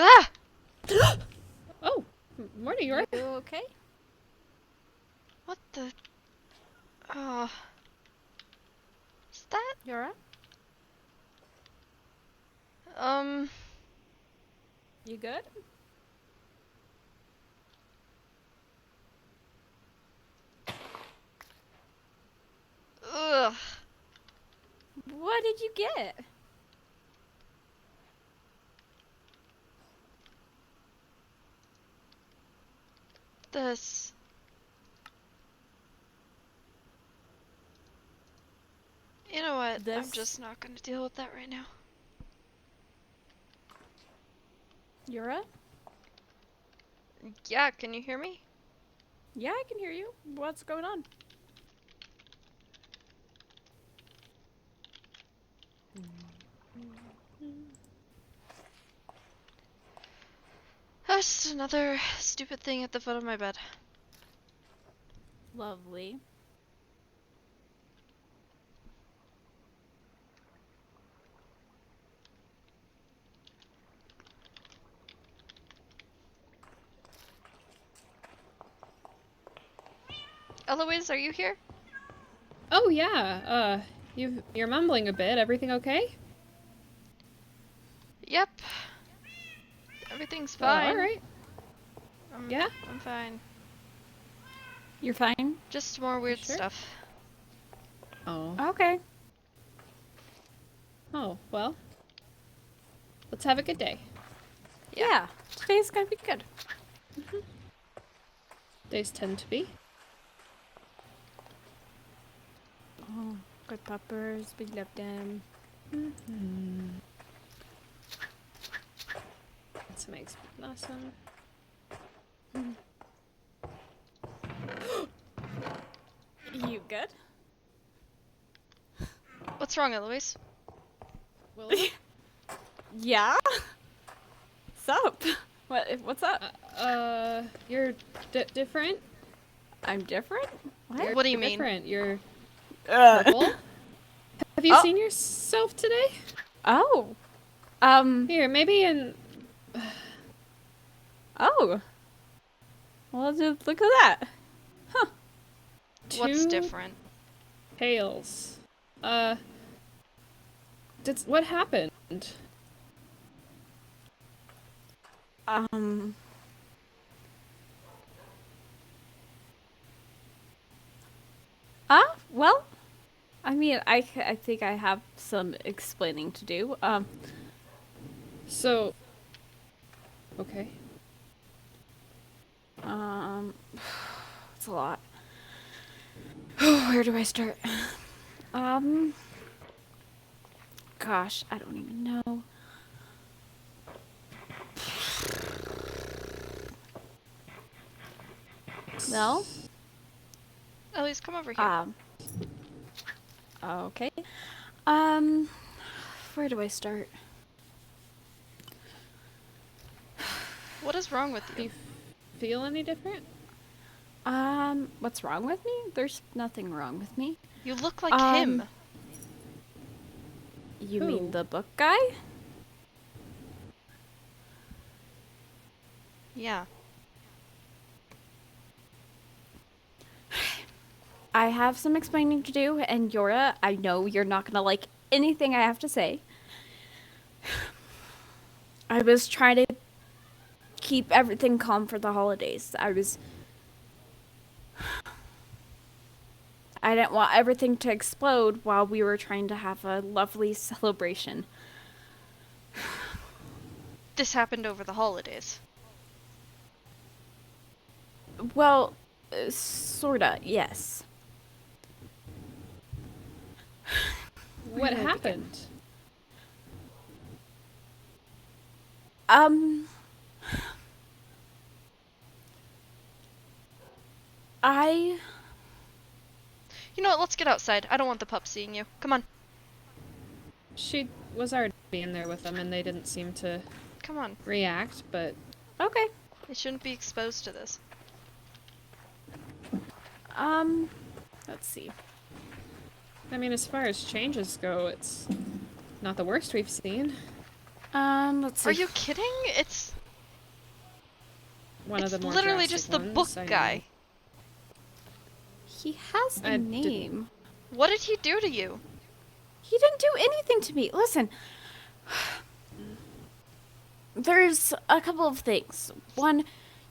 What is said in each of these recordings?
Ah! Oh, morning, Yora. You okay? What the? Oh. Is that? Yura? Um. You good? Ugh. What did you get? This. You know what? I'm This? just not gonna deal with that right now. Yura? Yeah, can you hear me? Yeah, I can hear you. What's going on? Oh, just another stupid thing at the foot of my bed. Lovely. Eloise, are you here? Oh yeah. You're mumbling a bit. Everything okay? Yep. Everything's Oh, fine. all right. Yeah. I'm fine. You're fine? Just more weird Sure. stuff. Oh. Okay. Oh well. Let's have a good day. Yeah. Today's gonna be good. Days tend to be. Oh, good peppers. We love them. That's makes awesome. You good? What's wrong, Eloise? Willow? Yeah? What's up? What's up? You're different. I'm different? You're What do you mean? different. You're Uh, purple. Have you Oh. seen yourself today? oh. Here, maybe in. Oh. Well, just look at that. Huh. What's two different? Tails. What happened? Um. Well, I mean, I think I have some explaining to do. So. Okay. It's a lot. Where do I start? Gosh, I don't even know. Well, Eloise, come over here. okay. Where do I start? What is wrong with Do you? you feel any different? What's wrong with me? There's nothing wrong with me. You look like him. You Who? mean the book guy? Yeah. I have some explaining to do, and Yora, I know you're not gonna like anything I have to say. I was trying to keep everything calm for the holidays. I didn't want everything to explode while we were trying to have a lovely celebration. This happened over the holidays. Well, sorta, yes. What did I begin? happened? I... You know what? Let's get outside. I don't want the pup seeing you. Come on. She was already in there with them, and they didn't seem to Come on. react. But Okay. They shouldn't be exposed to this. Let's see. I mean, as far as changes go, it's not the worst we've seen. Let's see. Are you kidding? It's one It's of the more literally drastic just the ones, book I know. guy. He has a I didn't- name. What did he do to you? He didn't do anything to me. Listen, there's a couple of things. One,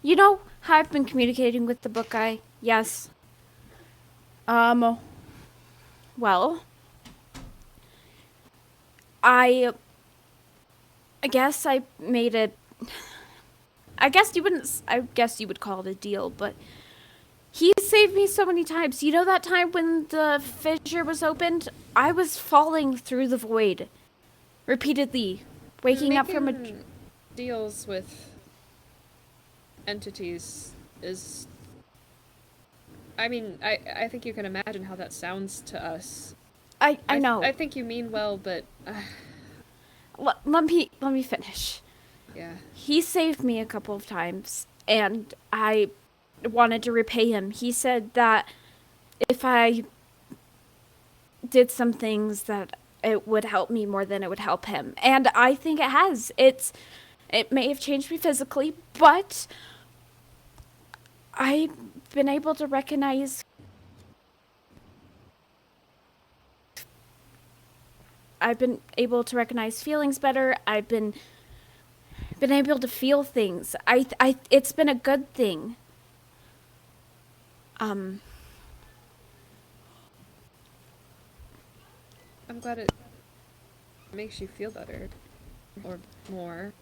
you know how I've been communicating with the book guy? Yes. Well, I guess I made it. I guess you would call it a deal, but he saved me so many times. You know that time when the fissure was opened? I was falling through the void repeatedly, waking up from a. Making deals with entities is. I mean, I think you can imagine how that sounds to us. I know. I think you mean well, but Let me finish. yeah. He saved me a couple of times, and I wanted to repay him. He said that if I did some things that it would help me more than it would help him. And I think it has. It may have changed me physically, but I've been able to recognize feelings better. I've been able to feel things. It's been a good thing. I'm glad it makes you feel better. Or more.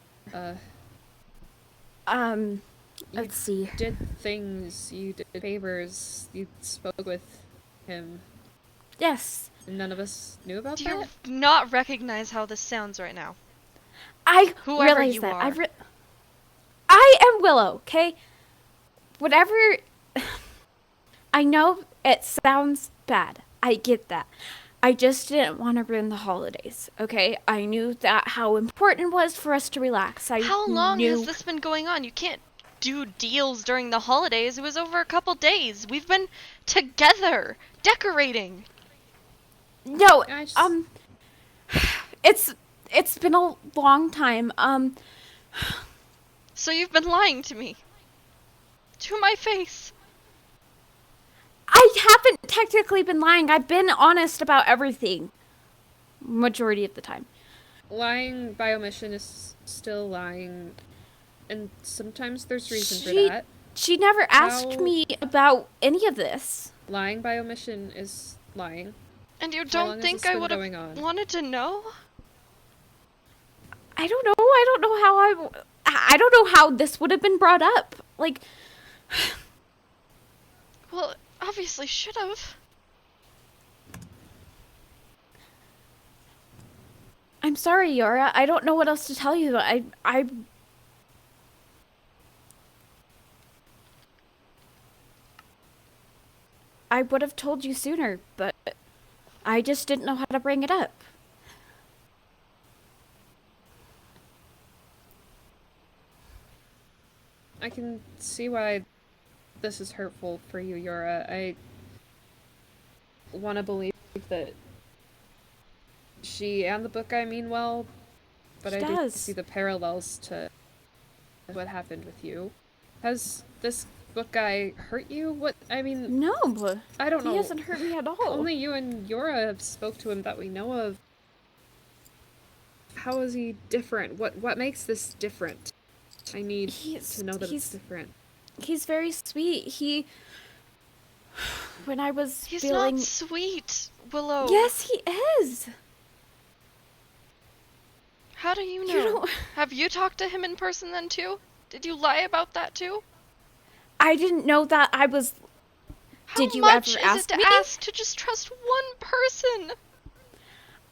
Let's see. Did things, you did favors, you spoke with him. Yes. None of us knew about Do that? you not recognize how this sounds right now? I Whoever realize you that. are. I am Willow, okay? Whatever. I know it sounds bad. I get that. I just didn't want to ruin the holidays, okay? I knew that how important it was for us to relax. How long has this been going on? You can't do deals during the holidays. It was over a couple days. We've been together, decorating. No, I just- it's been a long time. So you've been lying to me. To my face. I haven't technically been lying. I've been honest about everything. Majority of the time. Lying by omission is still lying, and sometimes there's reason for that. She never asked How- me about any of this. Lying by omission is lying. And you How long don't has think this I been would going have on? wanted to know? I don't know. I don't know how this would have been brought up. Like, Well, obviously should have. I'm sorry, Yora. I don't know what else to tell you. I would have told you sooner, but I just didn't know how to bring it up. I can see why this is hurtful for you, Yura. I want to believe that she and the book guy mean well, but She I do does. see the parallels to what happened with you. Has this book guy hurt you? What I mean, No, I don't know. he hasn't hurt me at all. Only you and Yura have spoke to him that we know of. How is he different? What makes this different? I need to know that it's different. He's very sweet. When I was He's feeling... not sweet, Willow. Yes, he is. How do you know? You don't... Have you talked to him in person then too? Did you lie about that too? I didn't know that I was... How Did you much ever is ask it to me? ask to just trust one person?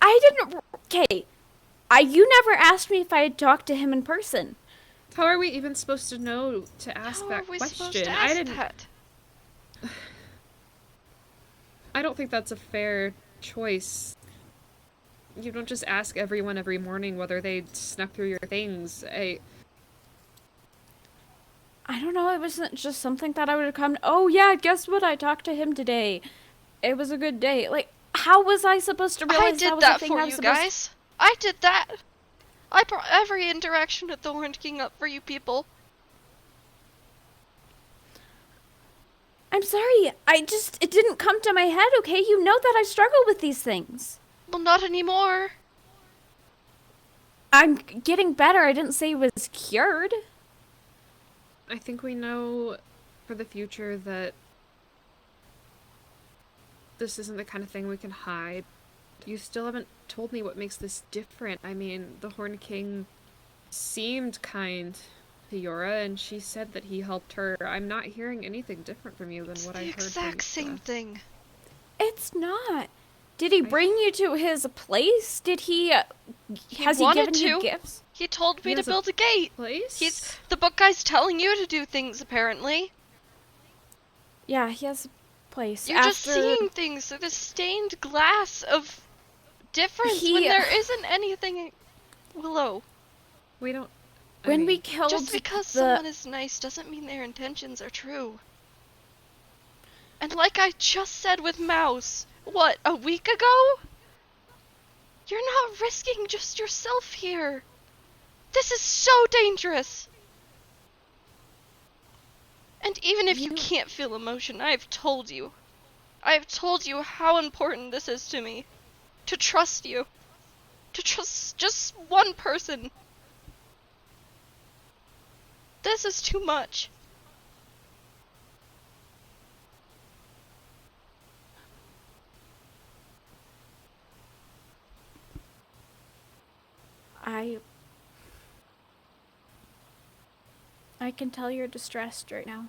I didn't... Okay. You never asked me if I had talked to him in person. How are we even supposed to know to ask How that are we question? supposed to ask I didn't. that? I don't think that's a fair choice. You don't just ask everyone every morning whether they snuck through your things. I don't know, it wasn't just something that I would have come... Oh yeah, guess what? I talked to him today. It was a good day. Like, how was I supposed to realize I did was that a thing for I was you supposed guys. I did that. I brought every interaction with the Horned King up for you people. sorry. It didn't come to my head, okay? You know that I struggle with these things. Well, not anymore. I'm getting better. I didn't say it was cured. I think we know for the future that this isn't the kind of thing we can hide. You still haven't told me what makes this different. I mean, the Horn King seemed kind to Yora, and she said that he helped her. I'm not hearing anything different from you than what I heard from It's the exact same thing. It's not. Did he bring you to his place? Did he, has he given you gifts? He told me to build a gate. Place? The book guy's telling you to do things, apparently. Yeah, he has a place. You're just seeing things through the stained glass of difference when there isn't anything. Willow. We don't... When we killed Just because someone is nice doesn't mean their intentions are true. And like I just said with Mouse, what, a week ago? You're not risking just yourself here. This is so dangerous. And even if you can't feel emotion, I've told you how important this is to me. To trust you. To trust just one person. This is too much. I can tell you're distressed right now.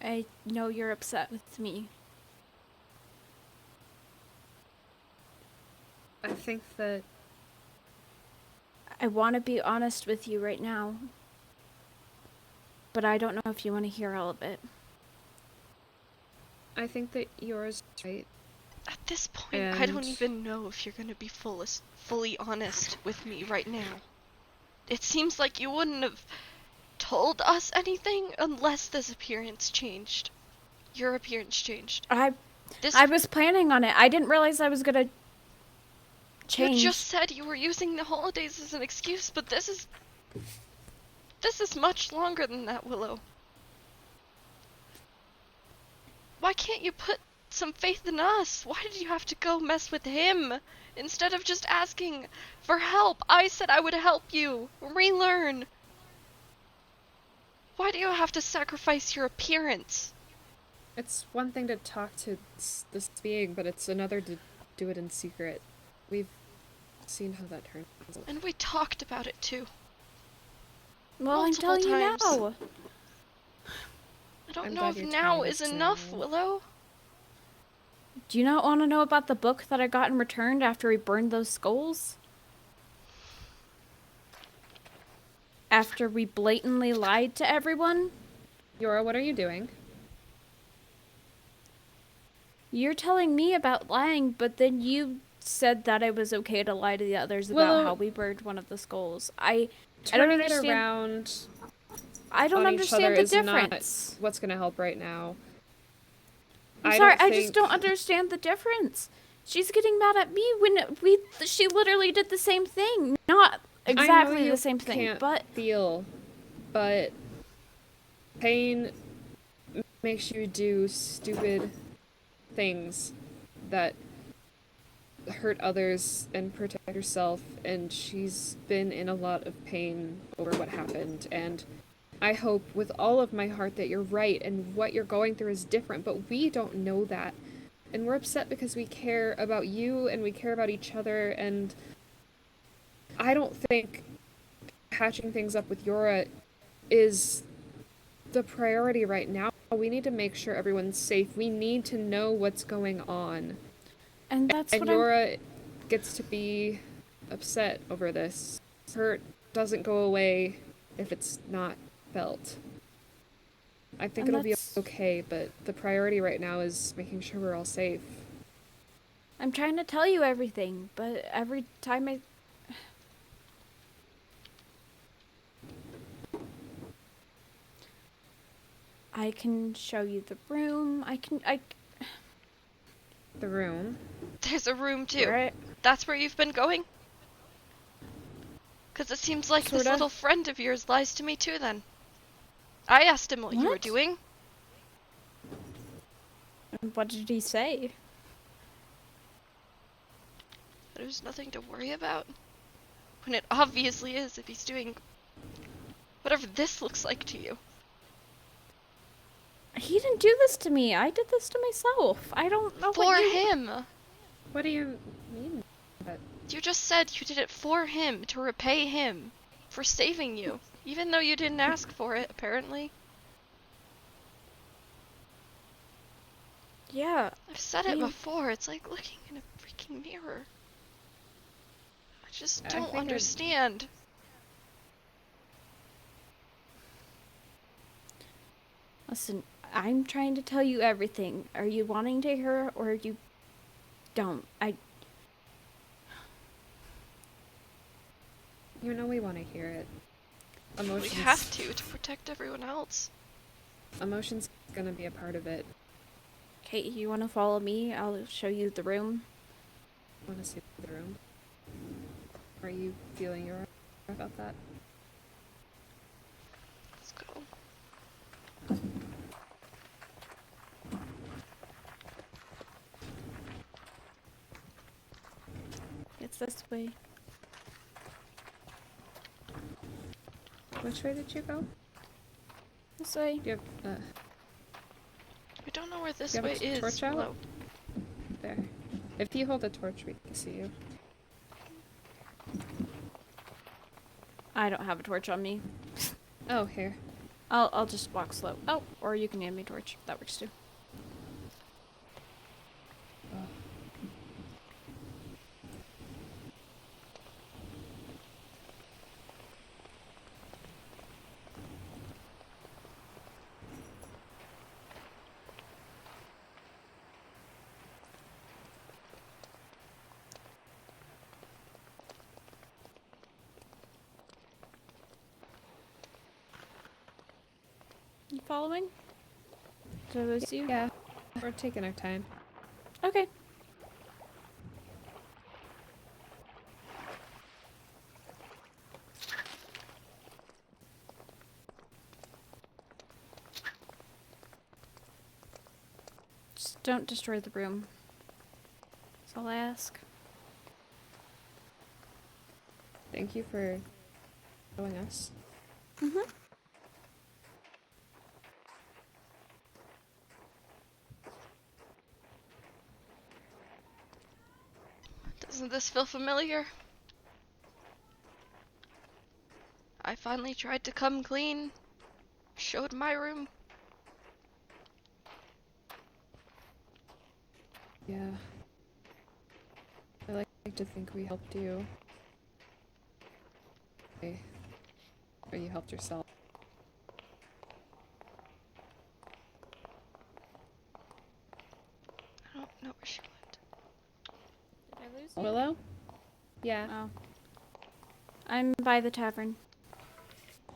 I know you're upset with me. I think that... I want to be honest with you right now. But I don't know if you want to hear all of it. I think that Yora's right. At this point, I don't even know if you're gonna be fully honest with me right now. It seems like you wouldn't have told us anything unless this appearance changed. Your appearance changed. I was planning on it. I didn't realize I was gonna change. You just said you were using the holidays as an excuse, but this is much longer than that, Willow. Why can't you put some faith in us? Why did you have to go mess with him instead of just asking for help? I said I would help you relearn. Why do you have to sacrifice your appearance? It's one thing to talk to this being, but it's another to do it in secret. We've seen how that turns out. And we talked about it too. Well, I'm telling you now. I don't know if now is enough, Willow. Do you not want to know about the book that I got in return after we burned those skulls? After we blatantly lied to everyone? Yora, what are you doing? You're telling me about lying, but then you said that it was okay to lie to the others about how we burned one of the skulls. I don't understand. Around I don't understand the difference. Not what's gonna help right now? I'm sorry, I just don't understand the difference. She's getting mad at me when she literally did the same thing. Not exactly the same thing, but but pain makes you do stupid things that hurt others and protect yourself, and she's been in a lot of pain over what happened, and I hope with all of my heart that you're right and what you're going through is different, but we don't know that. And we're upset because we care about you and we care about each other, and I don't think patching things up with Yora is the priority right now. We need to make sure everyone's safe. We need to know what's going on. And that's what Yora gets to be upset over this. Hurt doesn't go away if it's not felt. I think it'll be okay, but the priority right now is making sure we're all safe. I'm trying to tell you everything, but every time I can show you the room. The room? There's a room too. Right. That's where you've been going? Because it seems like this little friend of yours lies to me too then. I asked him what you were What? doing. What did he say? There's nothing to worry about. When it obviously is if he's doing whatever this looks like to you. He didn't do this to me. I did this to myself. I don't know For what you... him! What do you mean? You just said you did it for him, to repay him, for saving you. Even though you didn't ask for it, apparently. Yeah. I've said it before, it's like looking in a freaking mirror. I just I don't think understand. Listen, I'm trying to tell you everything. Are you wanting to hear or you don't? You know we want to hear it. We have to protect everyone else. Emotion's gonna be a part of it. Kate, you want to follow me? I'll show you the room. Want to see the room? Are you feeling your about that? Let's go. It's this way. Which way did you go? This way. Do you have We don't know where this Do you way have a is. torch out? Willow. there? If you hold a torch, we can see you. I don't have a torch on me. Oh, here. I'll just walk slow. Oh, or you can hand me a torch. That works too. Oh. You following? Did I lose you? Yeah, we're taking our time. Okay. Just don't destroy the room. That's all I ask. Thank you for showing us. Mm-hmm. Doesn't this feel familiar? I finally tried to come clean. Showed my room. Yeah. I like to think we helped you. Okay. Or you helped yourself. I don't know where she went. Did I lose you? Willow? Yeah. Oh. I'm by the tavern.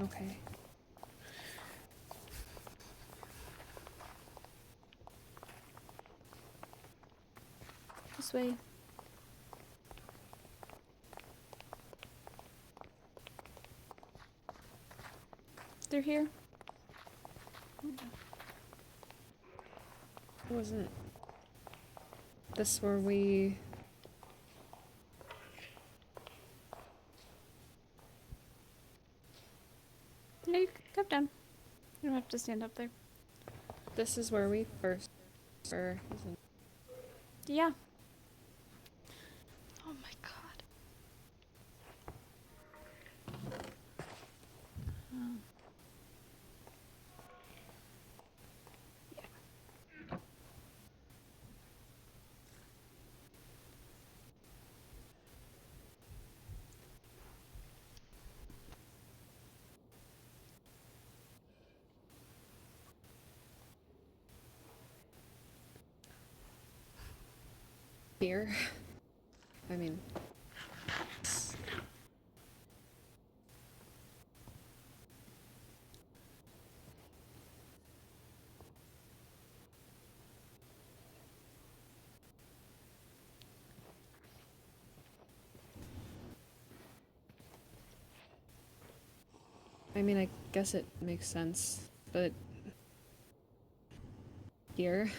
Okay. This way. They're here. Wasn't this where we... No, you can come down. You don't have to stand up there. This is where we first were, isn't it? Yeah. Oh my god. Here. I mean... I guess it makes sense but here.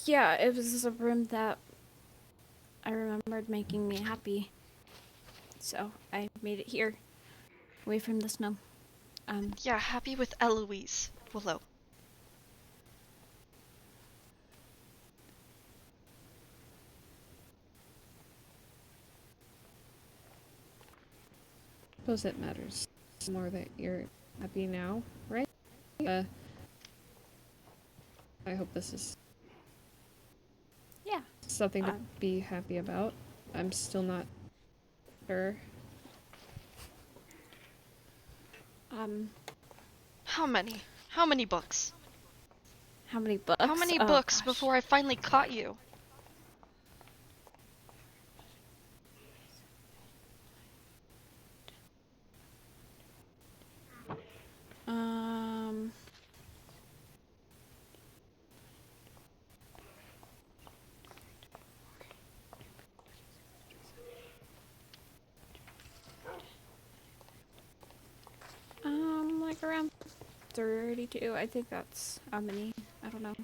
Yeah, it was a room that I remembered making me happy. So I made it here, away from the snow. Yeah, happy with Eloise, Willow. Suppose it matters more that you're happy now, right? I hope this is Yeah. something to be happy about. I'm still not sure. How many? How many books? How many books? How many Oh, books gosh. before I finally caught you? Um... like around 32. I think that's how many. I don't know.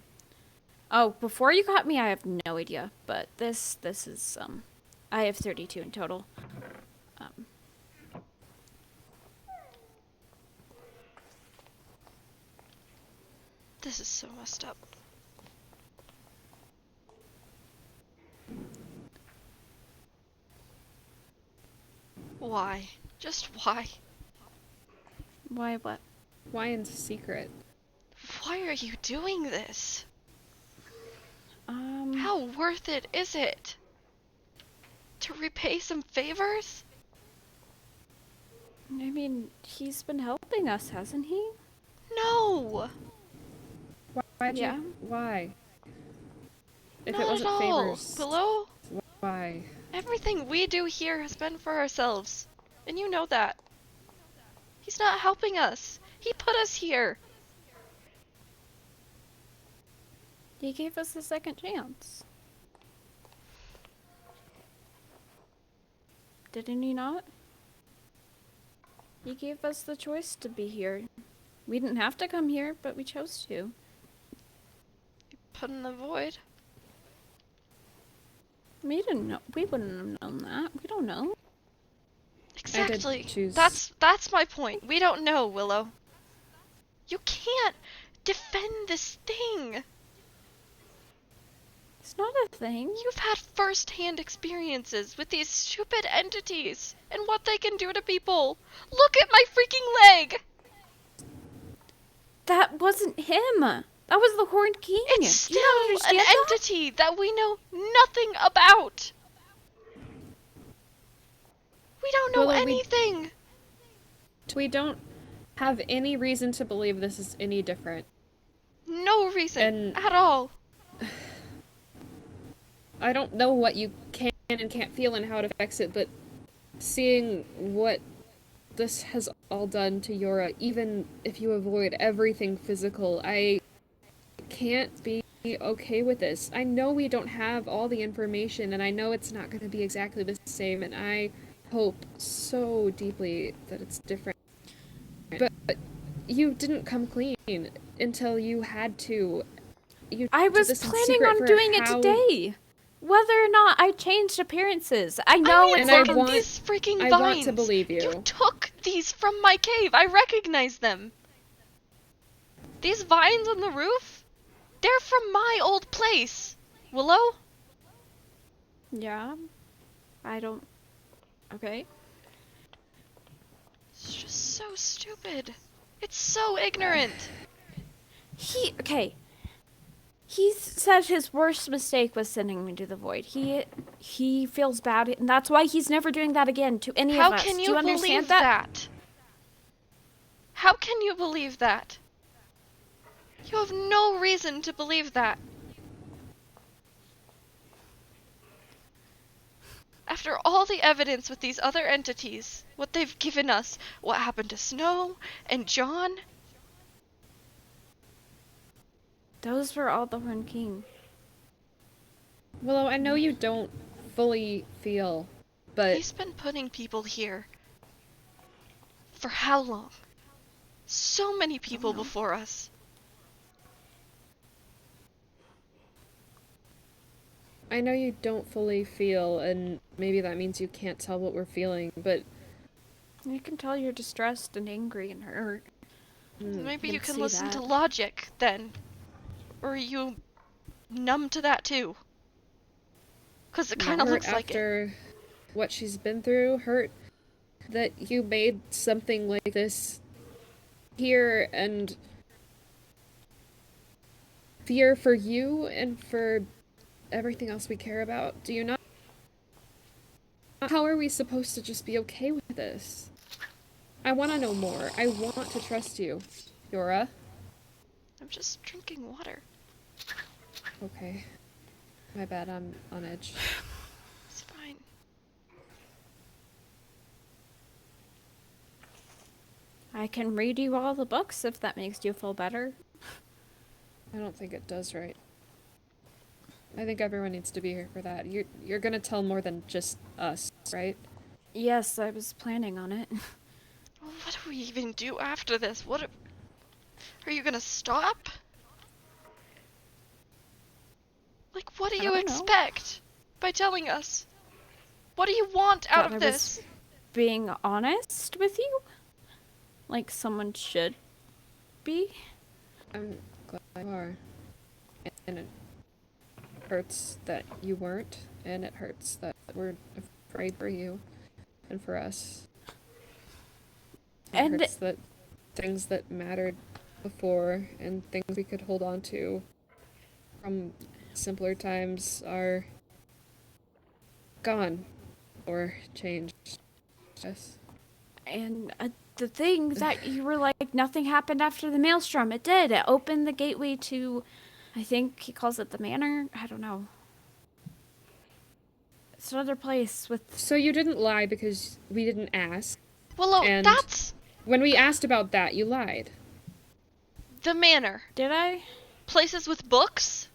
Oh, before you caught me, I have no idea. But this is, I have 32 in total. This is so messed up. Why? Just why? Why, what? Why in secret? Why are you doing this? Um... How worth it is it? To repay some favors? I mean, he's been helping us, hasn't he? No! Why'd Yeah. you? Why? If Not it wasn't at all, favors, Willow. why? Everything we do here has been for ourselves. And you know that. He's not helping us. He put us here. He gave us a second chance. Didn't he not? He gave us the choice to be here. We didn't have to come here, but we chose to. Put in the void. We didn't know. We wouldn't have known that. We don't know. Exactly. choose- That's my point. We don't know, Willow. You can't defend this thing. It's not a thing. You've had first-hand experiences with these stupid entities and what they can do to people. Look at my freaking leg. That wasn't him. That was the Horned King. It's Do you not still an understand that? entity that we know nothing about. We don't know Willow, anything. We don't have any reason to believe this is any different. No reason And- at all. I don't know what you can and can't feel and how it affects it, but seeing what this has all done to Yora, even if you avoid everything physical, I can't be okay with this. I know we don't have all the information, and I know it's not going to be exactly the same, and I hope so deeply that it's different. But you didn't come clean until you had to. You I did was this in planning secret on for doing it how- today. Whether or not I changed appearances. I know I mean, it's And I look not at want- these freaking I vines. want to believe you. You took these from my cave. I recognize them. These vines on the roof? They're from my old place. Willow? Yeah. I don't. Okay. It's just so stupid. It's so ignorant. Okay. He said his worst mistake was sending me to the void. He feels bad, and that's why he's never doing that again to any How of us. can Do you you understand believe that? that? How can you believe that? You have no reason to believe that. After all the evidence with these other entities, what they've given us, what happened to Snow and John, Those were all the Horned King. Willow, I know you don't fully feel, but he's been putting people here. For how long? So many people know. before us. I know you don't fully feel, and maybe that means you can't tell what we're feeling, but You can tell you're distressed and angry and hurt. Maybe you can see listen to that. logic, then. Or are you numb to that, too? Because it kind of hurt looks like it. after what she's been through, hurt that you made something like this here, and fear for you and for everything else we care about. Do you not? How are we supposed to just be okay with this? I want to know more. I want to trust you, Yora. I'm just drinking water. Okay. My bad, I'm on edge. It's fine. I can read you all the books if that makes you feel better. I don't think it does right. I think everyone needs to be here for that. You're gonna tell more than just us, right? Yes, I was planning on it. Well, what do we even do after this? Are you gonna stop? Like, what do I you don't know. expect by telling us? What do you want out That I of was this? being honest with you? Like someone should be? I'm glad you are. And it hurts that you weren't, and it hurts that we're afraid for you and for us. It And hurts that things that mattered before and things we could hold on to from simpler times are gone or changed. Yes. And the thing that you were like, nothing happened after the maelstrom. It did. It opened the gateway to, I think he calls it the manor. I don't know. It's another place with. So you didn't lie because we didn't ask. Willow, And that's when we asked about that, you lied. the manor. Did I? Places with books?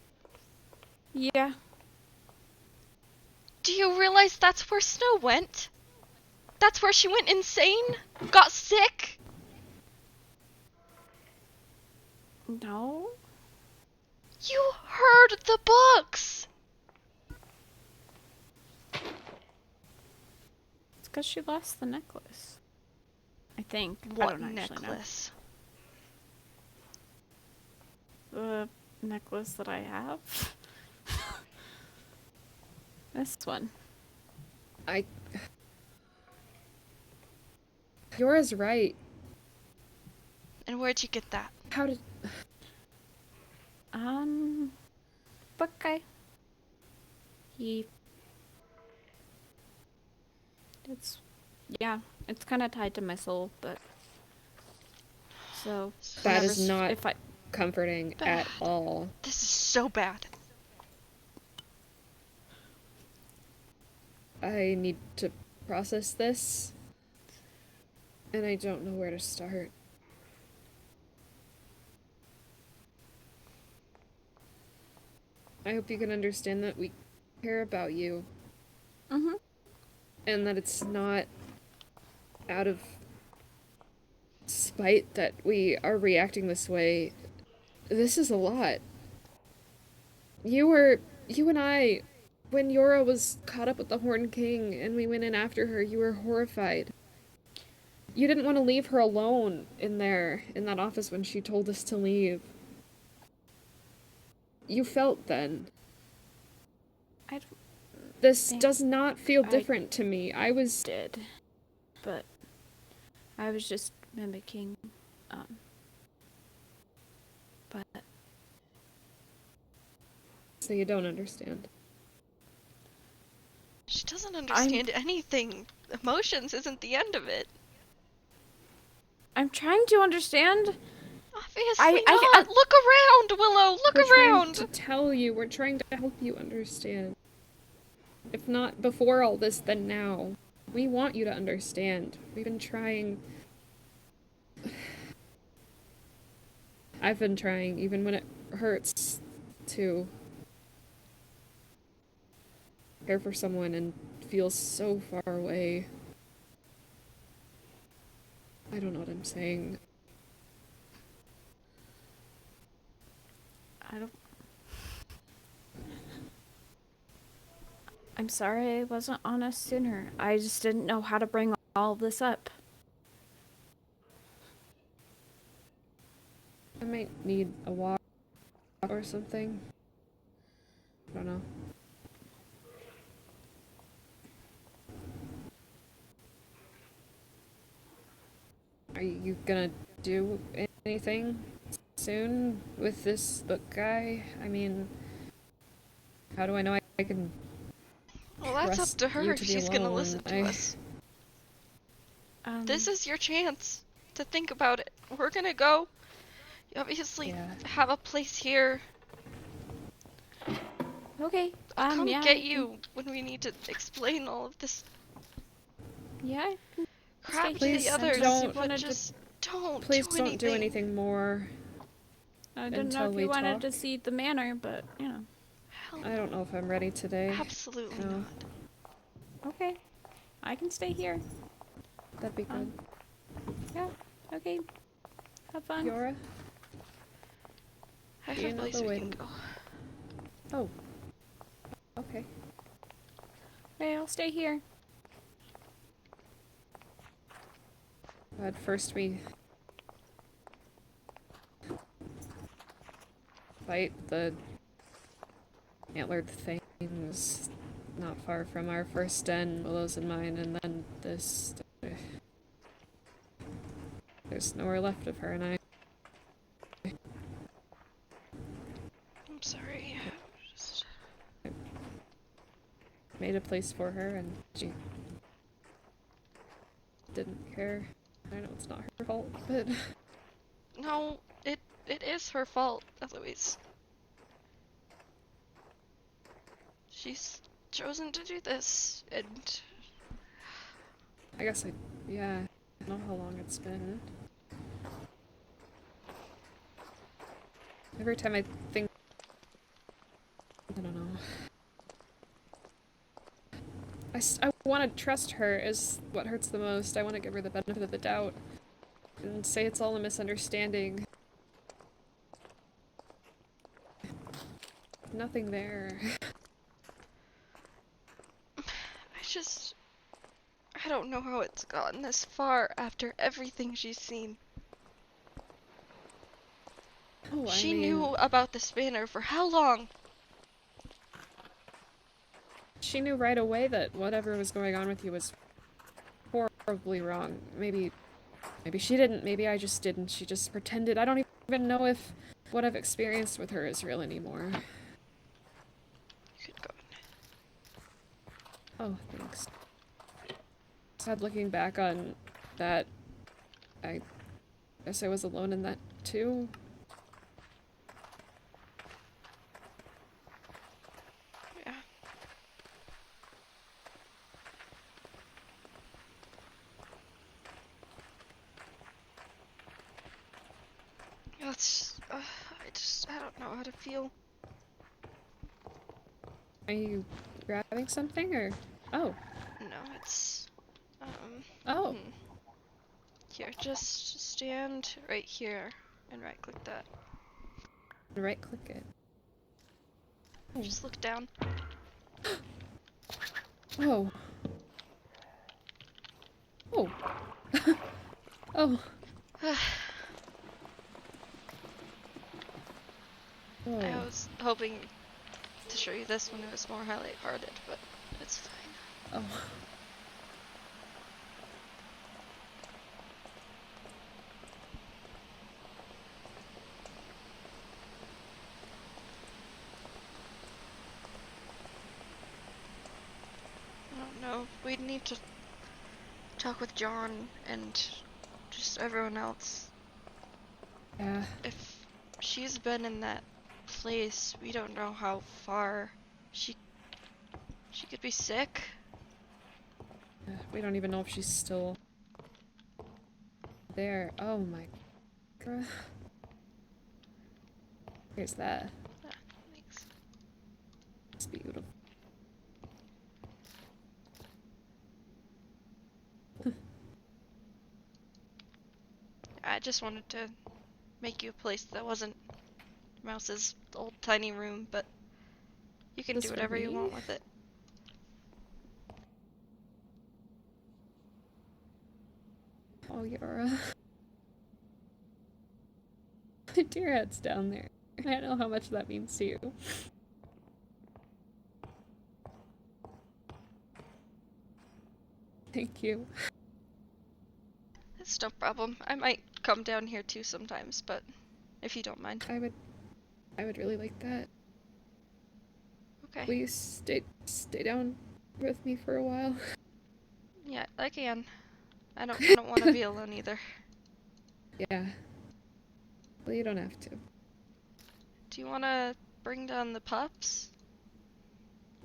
Yeah. Do you realize that's where Snow went? That's where she went insane? Got sick? No. You heard the books! It's because she lost the necklace. I think. I What don't actually necklace? know. The necklace that I have. This one. Yora's right. And where'd you get that? How did... Book guy. It's kind of tied to my soul, but. So. That whenever is not if I. comforting Bad. at all. This is so bad. I need to process this, and I don't know where to start. I hope you can understand that we care about you, Mm-hmm. and that it's not out of spite that we are reacting this way. This is a lot. You and I, when Yora was caught up with the Horn King and we went in after her, you were horrified. You didn't want to leave her alone in that office when she told us to leave. You felt then. I don't This think does not feel I different to me. I was... did, but I was just mimicking. But So you don't understand. She doesn't understand anything. Emotions isn't the end of it. I'm trying to understand. Obviously not. Look around, Willow. Look We're around. trying to tell you. We're trying to help you understand. If not before all this, then now. We want you to understand. We've been trying... I've been trying, even when it hurts, to care for someone and feel so far away. I don't know what I'm saying. I don't... I'm sorry I wasn't honest sooner. I just didn't know how to bring all of this up. I might need a walk or something. I don't know. Are you gonna do anything soon with this book guy? I mean, how do I know I can Well, that's up trust to her you if to be she's gonna alone? listen to us. This is your chance to think about it. We're gonna go. You obviously Yeah. have a place here. Okay. I'll come Yeah, get you when we need to explain all of this Yeah, I can crap to stay here. the Please others, don't- but just don't Please do don't anything. do anything more I didn't know until if we you wanted talk. to see the manor, but, you know. Hell I don't know if I'm ready today. absolutely No. not. Okay. I can stay here. That'd be good. Yeah, okay. Have fun. Yora? I Do have you a know place the we way can to- go. Oh. Okay. Okay, I'll stay here. But first we fight the antlered things not far from our first den, Willow's and mine, and then this. There's nowhere left of her and I. I'm sorry. Just... Made a place for her and she didn't care. I know it's not her fault, but No, it is her fault, Eloise. She's chosen to do this, and I guess yeah, I don't know how long it's been. Every time I think, I don't know. I want to trust her is what hurts the most. I want to give her the benefit of the doubt and say it's all a misunderstanding. Nothing there. I don't know how it's gotten this far after everything she's seen. Oh, She I mean, knew about the spanner for how long? she knew right away that whatever was going on with you was horribly wrong. Maybe she didn't. Maybe I just didn't. She just pretended. I don't even know if what I've experienced with her is real anymore. You could go. Oh, thanks. Sad looking back on that. I guess I was alone in that too. Yeah. I don't know how to feel. Are you grabbing something or? Oh. No, it's, Oh. Here, just stand right here and right click that. Right click it. Just look down. Oh. Oh. Oh. Oh. I was hoping to show you this when it was more lighthearted, but it's fine. Oh. I don't know. We'd need to talk with John and just everyone else. Yeah. If she's been in that place, we don't know how far she could be sick. We don't even know if she's still there. Oh my god. Here's that. Ah, thanks. It's beautiful. I just wanted to make you a place that wasn't Mouse's old tiny room, but you can This do for whatever you me? want with it. Oh, Yara. My dear head's down there. I don't know how much that means to you. Thank you. It's no problem. I might come down here too sometimes, but if you don't mind. I would really like that. Okay. Will you stay down with me for a while? Yeah, I can. I don't want to be alone either. Yeah. Well, you don't have to. Do you want to bring down the pups?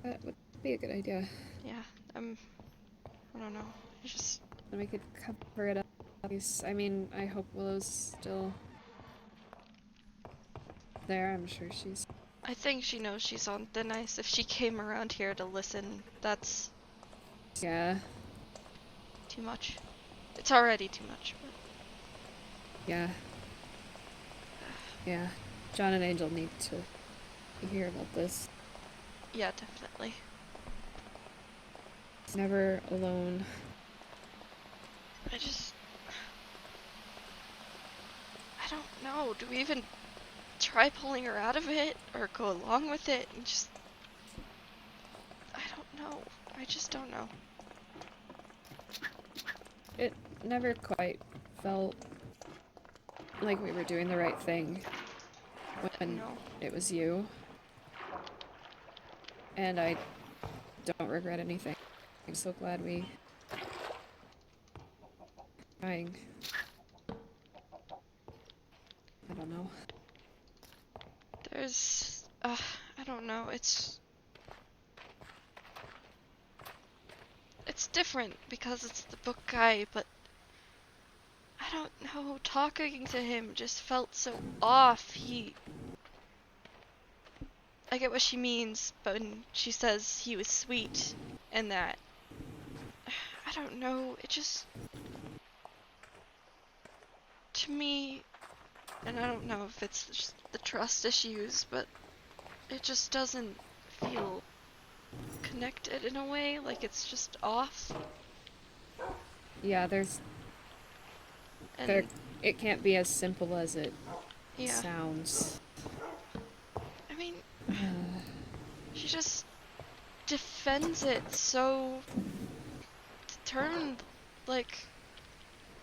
That would be a good idea. Yeah, I don't know. It's just, Then we could cover it up. I mean, I hope Willow's still there. I'm sure she's... I think she knows she's on thin ice. If she came around here to listen, that's Yeah. too much. It's already too much. Yeah. Yeah. John and Angel need to hear about this. Yeah, definitely. He's never alone. I don't know. Do we even try pulling her out of it or go along with it and just... I don't know. I just don't know. It never quite felt like we were doing the right thing when No. it was you. And I don't regret anything. I'm so glad we... trying. I don't know. There's... I don't know. It's different because it's the book guy, but I don't know. Talking to him just felt so off. I get what she means, but when she says he was sweet and that... I don't know. It just... To me... And I don't know if it's just the trust issues, but it just doesn't feel connected in a way, like it's just off. Yeah, And it can't be as simple as it yeah, sounds. I mean, she just defends it so determined, like...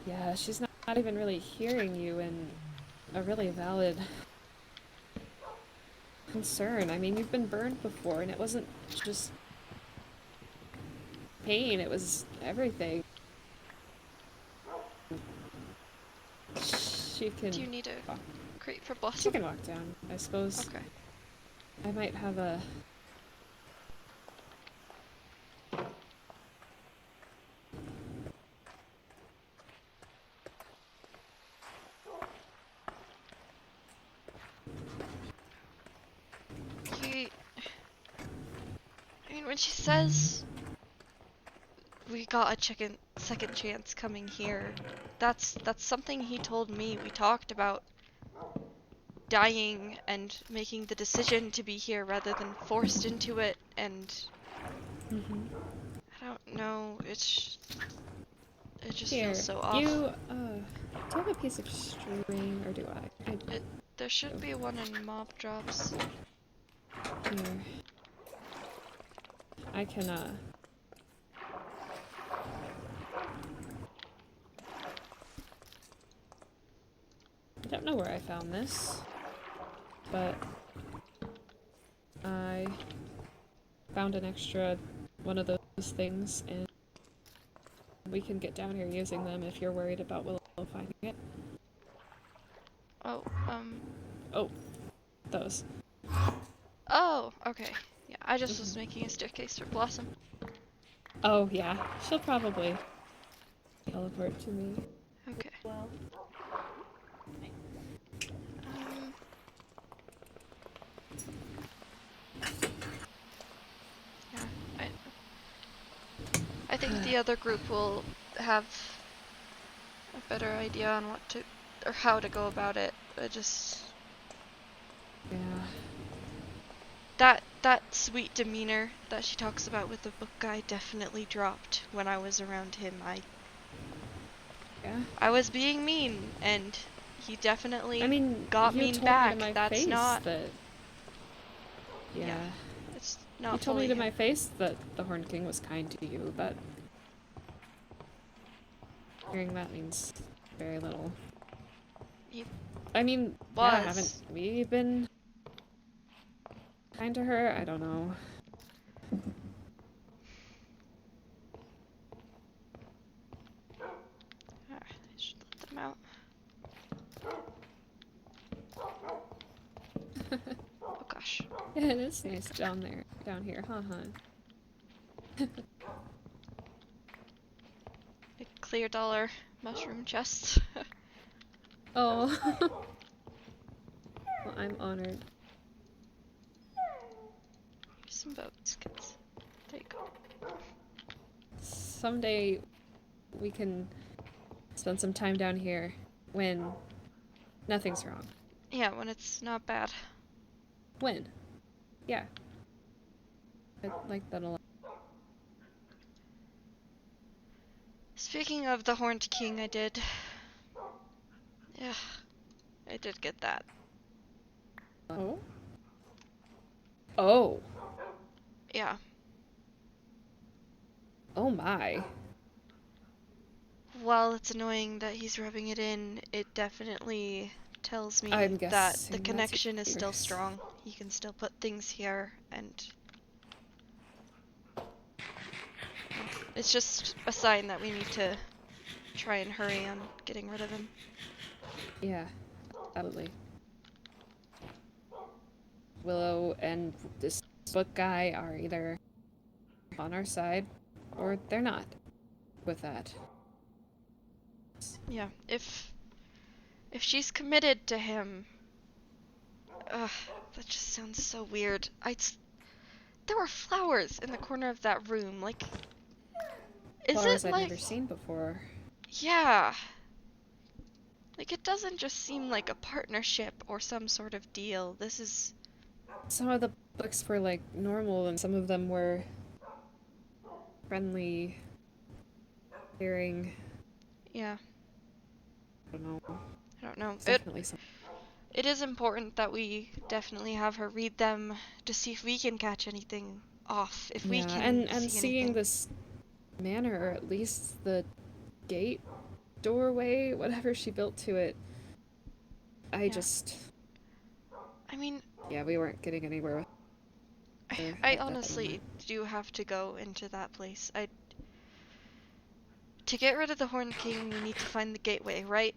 Yeah, she's not even really hearing you in a really valid concern. I mean, you've been burned before, and it wasn't just pain, it was everything. She can... Do you need a walk. crate for She Blossom? can walk down, I suppose. Okay. I might have a... I mean, when she says we got a second chance coming here, that's something he told me. We talked about dying and making the decision to be here rather than forced into it, and I don't know, it just Here, feels so off. do you have a piece of string, or do I? There should be one in mob drops. Here. I can, I don't know where I found this, but I found an extra one of those things, and we can get down here using them if you're worried about Willow finding it. Oh, Oh, those. oh, okay. Yeah, I just was making a staircase for Blossom. Oh, yeah. She'll probably teleport to me. Okay. Well. Yeah, I think the other group will have a better idea on what to, or how to go about it. Yeah. That sweet demeanor that she talks about with the book guy definitely dropped when I was around him. Yeah. I was being mean, and he definitely I mean, got you mean told me to back. my That's face not. that. Yeah, Yeah. it's You not told me fully to him. my face that the Horned King was kind to you, but hearing that means very little. He I mean, yeah, haven't was. we been kind to her? I don't know. I should let them out. Oh gosh. Yeah, it is nice down here, huh? I cleared all our mushroom chests. Oh. Well, I'm honored. Here's some boats, kids. There you go. Someday we can spend some time down here when nothing's wrong. Yeah, when it's not bad. When? Yeah. I like that a lot. Speaking of the Horned King, I did get that. Oh? Oh. Yeah. Oh my. While it's annoying that he's rubbing it in, it definitely tells me I'm that guessing the that's connection is still yours. strong. He can still put things here, and it's just a sign that we need to try and hurry on getting rid of him. Yeah, probably. Willow and this book guy are either on our side or they're not with that. Yeah, if she's committed to him, ugh, that just sounds so weird. There were flowers in the corner of that room. Like, is Flowers it I'd like, never seen before. yeah, like it doesn't just seem like a partnership or some sort of deal. This is, Some of the books were like normal and some of them were friendly, caring. yeah, I don't know. I don't know. It's definitely something. It is important that we definitely have her read them to see if we can catch anything off, if we Yeah, can and see seeing anything. this manor, or at least the gate, doorway, whatever she built to it, Yeah. I mean, yeah, we weren't getting anywhere with her I at that honestly moment. do have to go into that place. To get rid of the Horned King, we need to find the gateway, right?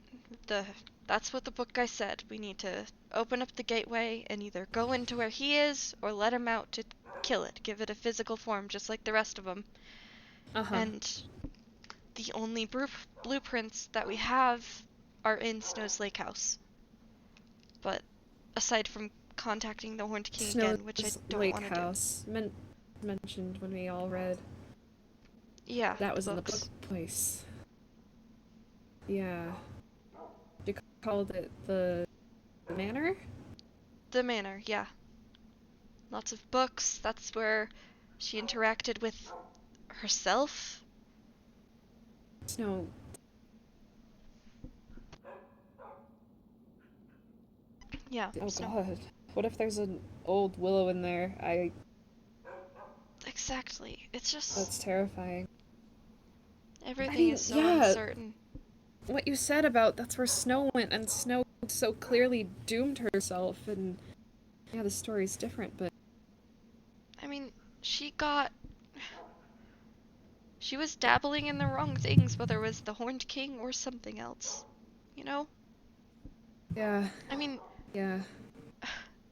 That's what the book guy said. We need to open up the gateway and either go into where he is or let him out to kill it, give it a physical form just like the rest of them. Uh-huh. And the only blueprints that we have are in Snow's Lake House. But aside from contacting the Horned King again, which I don't Lake want to do. House mentioned when we all read. Yeah, That the was in the books. book place. Yeah. You called it the manor? The manor, yeah. Lots of books. That's where she interacted with herself. Snow. Yeah. Oh So god. What if there's an old Willow in there? exactly. It's just That's terrifying. everything is so uncertain. What you said about that's where Snow went, and Snow so clearly doomed herself, and yeah, the story's different, but I mean, she was dabbling in the wrong things, whether it was the Horned King or something else. You know? yeah, I mean, yeah.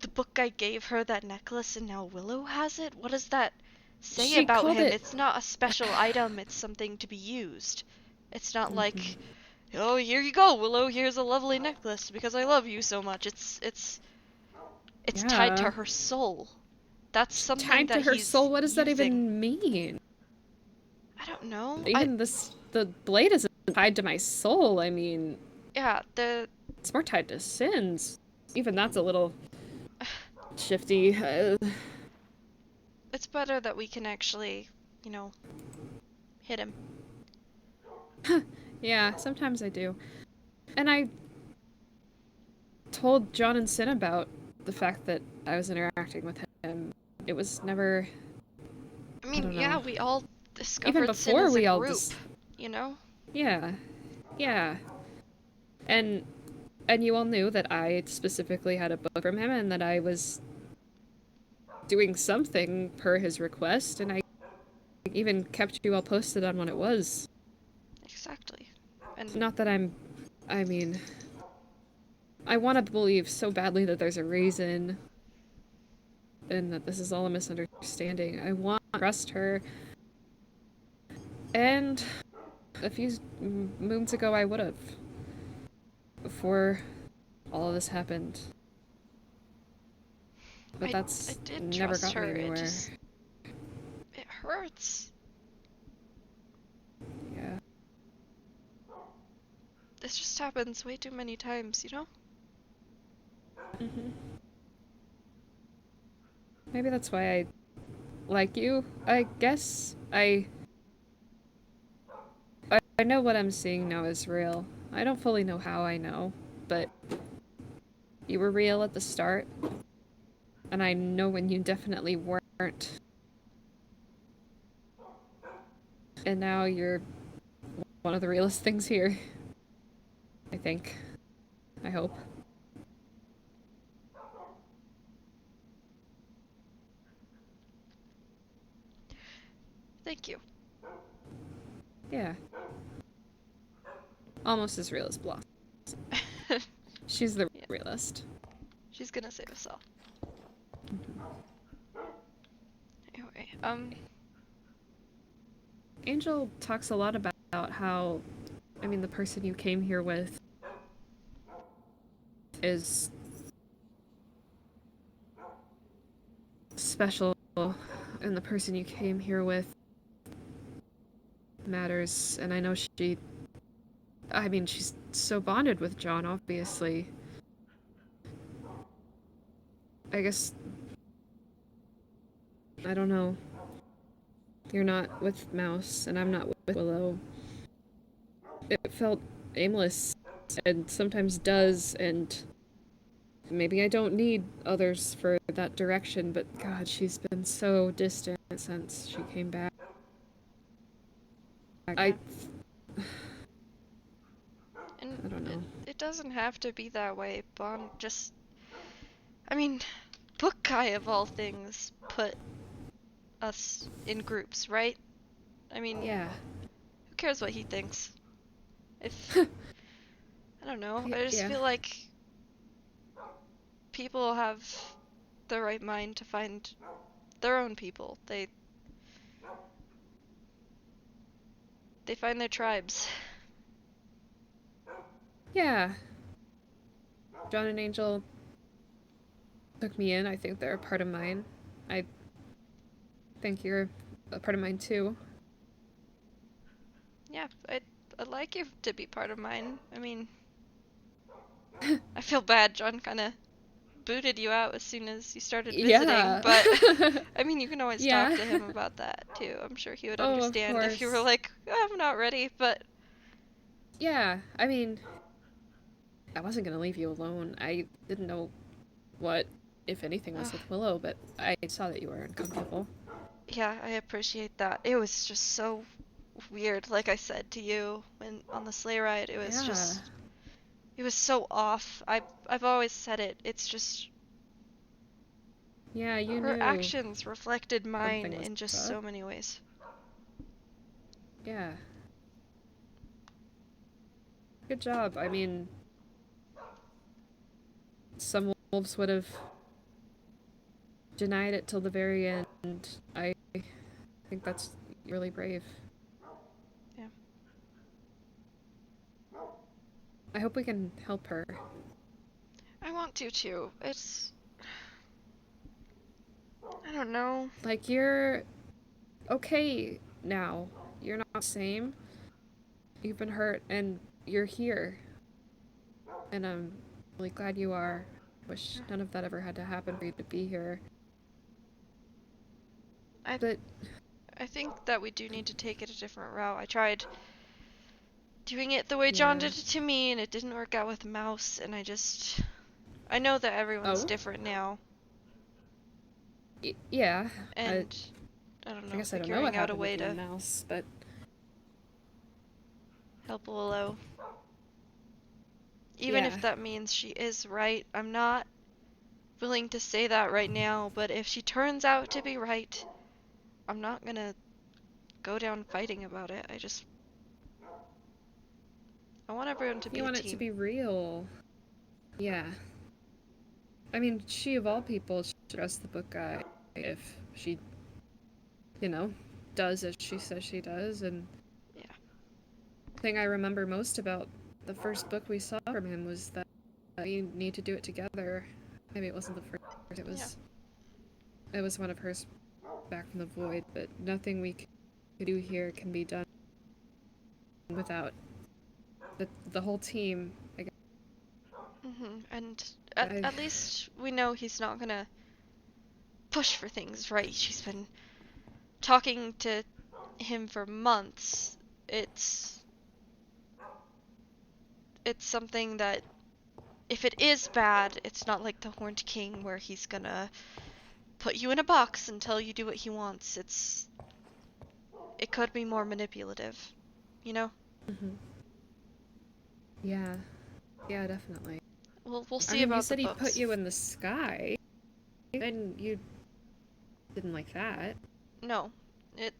the book guy gave her that necklace and now Willow has it? What does that say She about called him? it. It's not a special item, it's something to be used. It's not like, oh, here you go, Willow, here's a lovely necklace because I love you so much. It's tied to Yeah. her soul. That's something Tied that to her he's soul? What does that using. even mean? I don't know. Even the blade isn't tied to my soul. I mean, Yeah, it's more tied to Sin's. Even that's a little shifty. It's better that we can actually, you know, hit him. Yeah, sometimes I do. And I told John and Sin about the fact that I was interacting with him. It was never... I I mean, don't yeah, know. we all Even discovered Sin before as a we all group, you know? Yeah. Yeah. And you all knew that I specifically had a book from him and that I was doing something per his request, and I even kept you all posted on what it was. Exactly. And Not that I mean, I want to believe so badly that there's a reason and that this is all a misunderstanding. I want to trust her. And a few moons ago I would have. Before all of this happened. But I that's did never trust got me her. anywhere. It hurts. Yeah. This just happens way too many times, you know? Mm-hmm. Maybe that's why I like you, I guess. I know what I'm seeing now is real. I don't fully know how I know, but you were real at the start, and I know when you definitely weren't. And now you're one of the realest things here. I think. I hope. Thank you. Yeah. Almost as real as Blossom. She's the Yeah. realist. She's gonna save us all. Anyway, Angel talks a lot about how, I mean, the person you came here with is special, and the person you came here with matters, and I know I mean, she's so bonded with John, obviously. I guess, I don't know. You're not with Mouse, and I'm not with Willow. It felt aimless, and sometimes does, and maybe I don't need others for that direction, but God, she's been so distant since she came back. I and don't know. it doesn't have to be that way. Bond just, I mean, Book Guy of all things put us in groups, right? I mean, Yeah. who cares what he thinks? If I don't know, I just Yeah. feel like people have the right mind to find their own people. They find their tribes. Yeah. John and Angel took me in. I think they're a part of mine. I think you're a part of mine too. Yeah, I'd like you to be part of mine. I mean, I feel bad. John kind of booted you out as soon as you started visiting, Yeah. but I mean, you can always Yeah. talk to him about that too. I'm sure he would Oh, of understand if you were course. like, "Oh, I'm not ready," but Yeah, I mean, I wasn't gonna leave you alone. I didn't know what, if anything, was with Willow, but I saw that you were uncomfortable. yeah, I appreciate that. It was just so weird, like I said to you when on the sleigh ride. It was Yeah. just, it was so off. I've always said it. It's just Yeah, you her knew actions reflected mine something was in just up. so many ways. Yeah. Good job. I mean, some wolves would have denied it till the very end. I think that's really brave. Yeah. I hope we can help her. I want to too. It's, I don't know. Like, you're okay now. You're not the same. You've been hurt, and you're here. And I'm really glad you are. wish none of that ever had to happen for you to be here. I think that we do need to take it a different route. I tried doing it the way John Yeah. did it to me, and it didn't work out with Mouse, and I know that everyone's Oh? different now, Yeah. and I don't I know, guess I don't know what figuring out a happened way with you and to Mouse, but help Willow. Even yeah. if that means she is right, I'm not willing to say that right now, but if she turns out to be right, I'm not gonna go down fighting about it. I want everyone to be You a want it to team. be real. Yeah. I mean, she of all people should trust the book guy if she, does as she says she does. And Yeah. the thing I remember most about the first book we saw from him was that we need to do it together. Maybe it wasn't the first. Yeah. It was one of hers back from the void, but nothing we can do here can be done without the whole team. I guess. And at least we know he's not gonna push for things, right? She's been talking to him for months. It's something that if it is bad, it's not like the Horned King where he's gonna put you in a box and tell you do what he wants. It could be more manipulative, you know? Mm-hmm. Yeah. Yeah, definitely. We'll see I mean, you about the said he put books. you in the sky. Then you didn't like that. No. It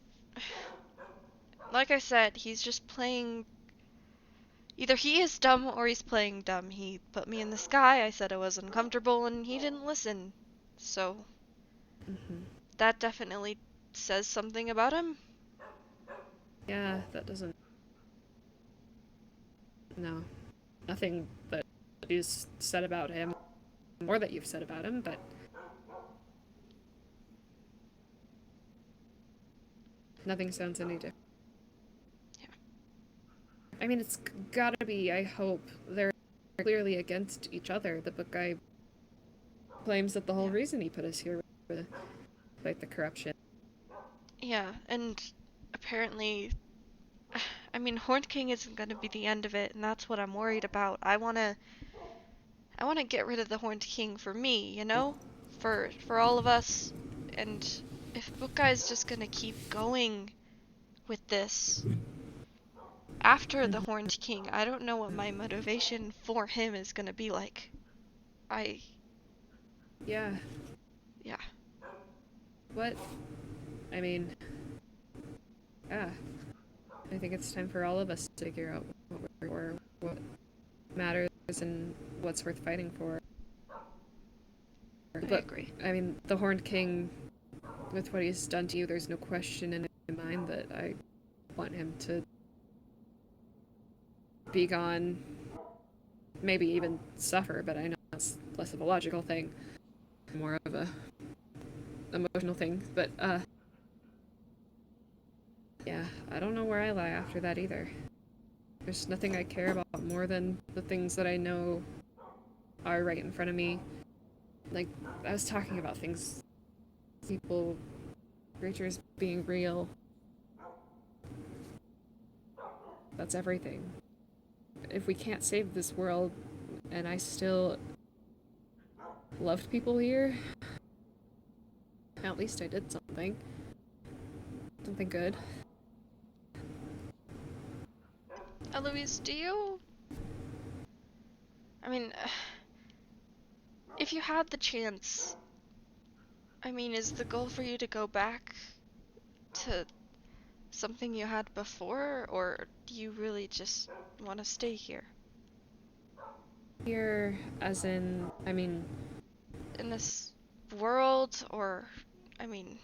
like I said, he's just playing. Either he is dumb or he's playing dumb. He put me in the sky, I said I was uncomfortable, and he didn't listen. So, Mm-hmm. that definitely says something about him. Yeah, that doesn't. No. Nothing that is said about him, or that you've said about him, but. Nothing sounds any different. Yeah. I mean, it's gotta be, I hope. They're clearly against each other. The book guy claims that the whole reason he put us here was to fight the corruption. Yeah, and apparently, I mean, Horned King isn't going to be the end of it, and that's what I'm worried about. I want to get rid of the Horned King for me, you know? For all of us. And if Book Guy's just going to keep going with this after the Horned King, I don't know what my motivation for him is going to be like. Yeah. Yeah. What? I mean, yeah. I think it's time for all of us to figure out what we're for, what matters, and what's worth fighting for. I agree. I mean, the Horned King, with what he's done to you, there's no question in my mind that I want him to be gone, maybe even suffer, but I know that's less of a logical thing, more of a emotional thing, but, yeah, I don't know where I lie after that either. There's nothing I care about more than the things that I know are right in front of me. Like, I was talking about things, people, creatures being real. That's everything. If we can't save this world, and I still loved people here, at least I did something. Something good. Eloise, do you... I mean, if you had the chance, I mean, is the goal for you to go back to something you had before, or do you really just want to stay here? Here, as in, I mean... In this world, or, I mean...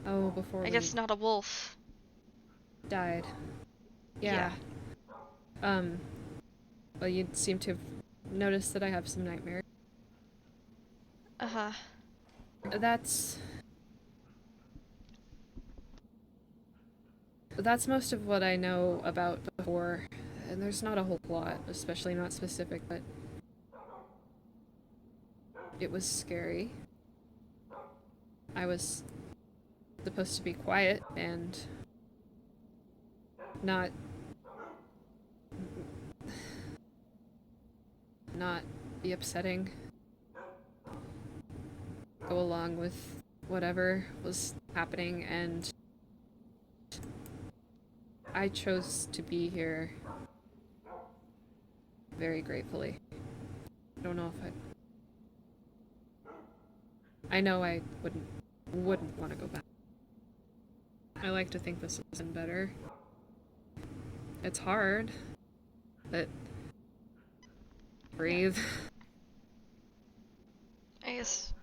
Oh, before I guess not a wolf. died. Yeah. Well, you seem to have noticed that I have some nightmares. Uh-huh. That's most of what I know about before, and there's not a whole lot, especially not specific, but it was scary. I was supposed to be quiet and not be upsetting. Go along with whatever was happening, and I chose to be here very gratefully. I don't know if I know I wouldn't want to go back. I like to think this has been better. It's hard, but breathe. I guess.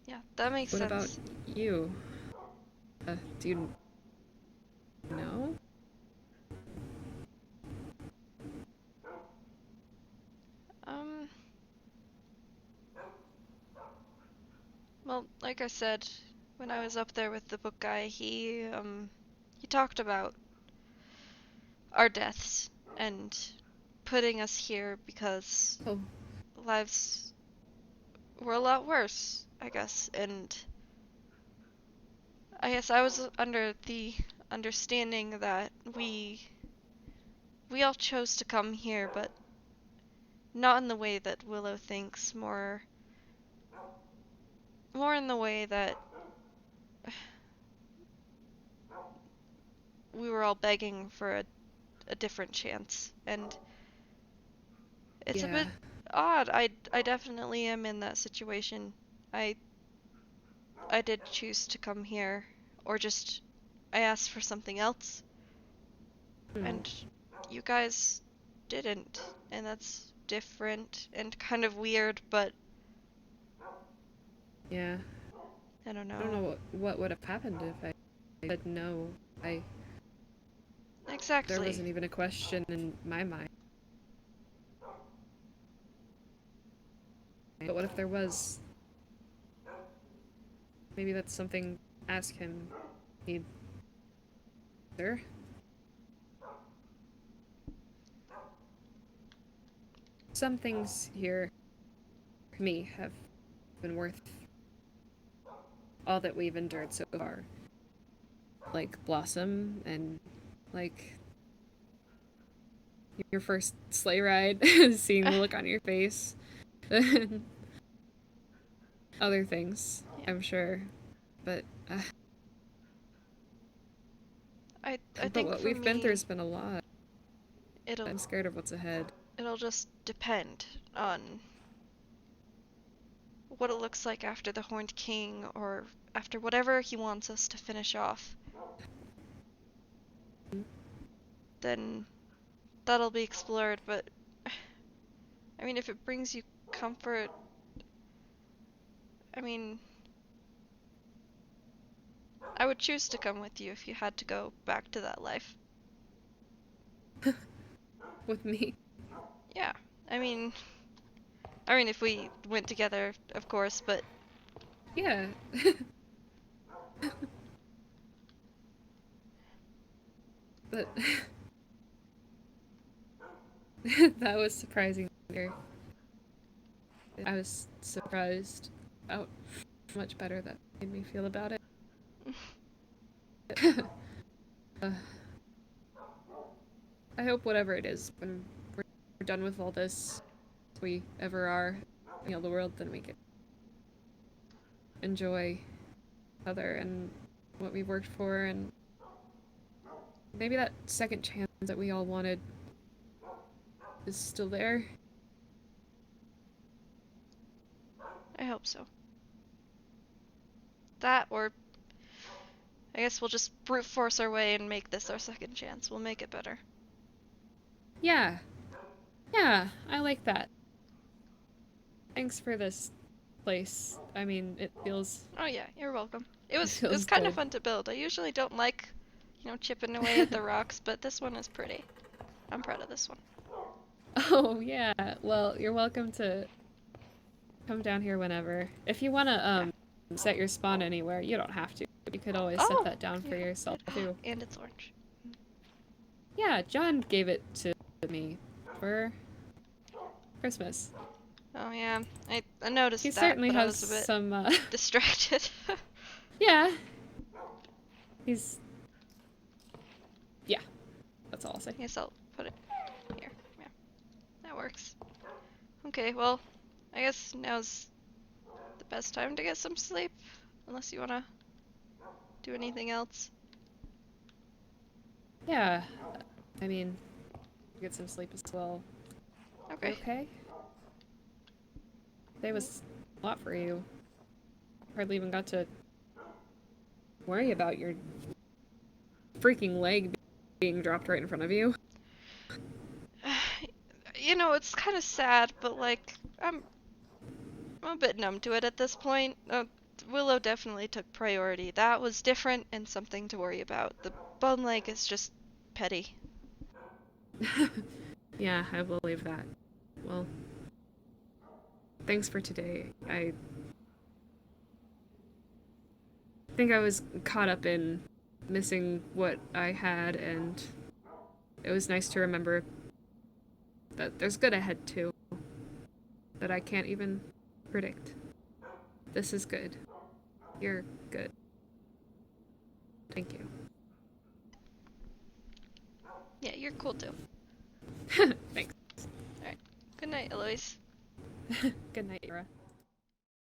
Yeah, that makes What sense. about you? Do you know? Well, like I said, when I was up there with the book guy, he talked about our deaths and putting us here because Oh, lives were a lot worse, I guess. And I guess I was under the understanding that we all chose to come here, but not in the way that Willow thinks, more in the way that we were all begging for a different chance. And it's a yeah. bit odd. I definitely am in that situation. I did choose to come here, or just I asked for something else, and you guys didn't, and that's different and kind of weird, but Yeah. I don't I don't know. know what would have happened if I said no. There Exactly. wasn't even a question in my mind. But what if there was? Maybe that's something. Ask him. He'd. Sir? Some things here, for me, have been worth all that we've endured so far. Like Blossom and, like, your first sleigh ride, seeing the look on your face. Other things, Yeah. I'm sure. But, I but think what for we've been through me, has been a lot. I'm scared of what's ahead. it'll just depend on what it looks like after the Horned King, or after whatever he wants us to finish off. Then that'll be explored, but I mean, if it brings you comfort, I mean, I would choose to come with you if you had to go back to that life. With me. Yeah, I mean, if we went together, of course, but Yeah. But that was surprising. I was surprised about how much better that made me feel about it. uh, I hope whatever it is, when we're done with all this, if we ever are, the world, then we can enjoy each other and what we worked for, and maybe that second chance that we all wanted is still there. I hope so. That, or I guess we'll just brute force our way and make this our second chance. We'll make it better. Yeah. Yeah, I like that. Thanks for this place. I mean, it feels Oh yeah, you're welcome. It was feels kind of good. fun to build. I usually don't like, chipping away at the rocks, but this one is pretty. I'm proud of this one. Oh, yeah. Well, you're welcome to come down here whenever. If you want to set your spawn anywhere, you don't have to. You could always set that down for yourself, too. And it's orange. Yeah, John gave it to me for Christmas. Oh yeah, I noticed He that, certainly but I has was a bit some, distracted. yeah. He's... Yeah, that's all I'll say. I guess I'll put it here. Yeah, that works. Okay, well, I guess now's the best time to get some sleep, unless you wanna do anything else. Yeah, I mean, get some sleep as well. You Okay. okay? Today was a lot for you. Hardly even got to worry about your freaking leg being dropped right in front of you. You know, it's kind of sad, but like, I'm a bit numb to it at this point. Willow definitely took priority. That was different and something to worry about. The bone leg is just petty. Yeah, I believe that. Well, thanks for today. I think I was caught up in missing what I had, and it was nice to remember that there's good ahead too, that I can't even predict. This is good. You're good. Thank you. Yeah, you're cool too. Thanks. Alright. Good night, Eloise. Good night, Yura.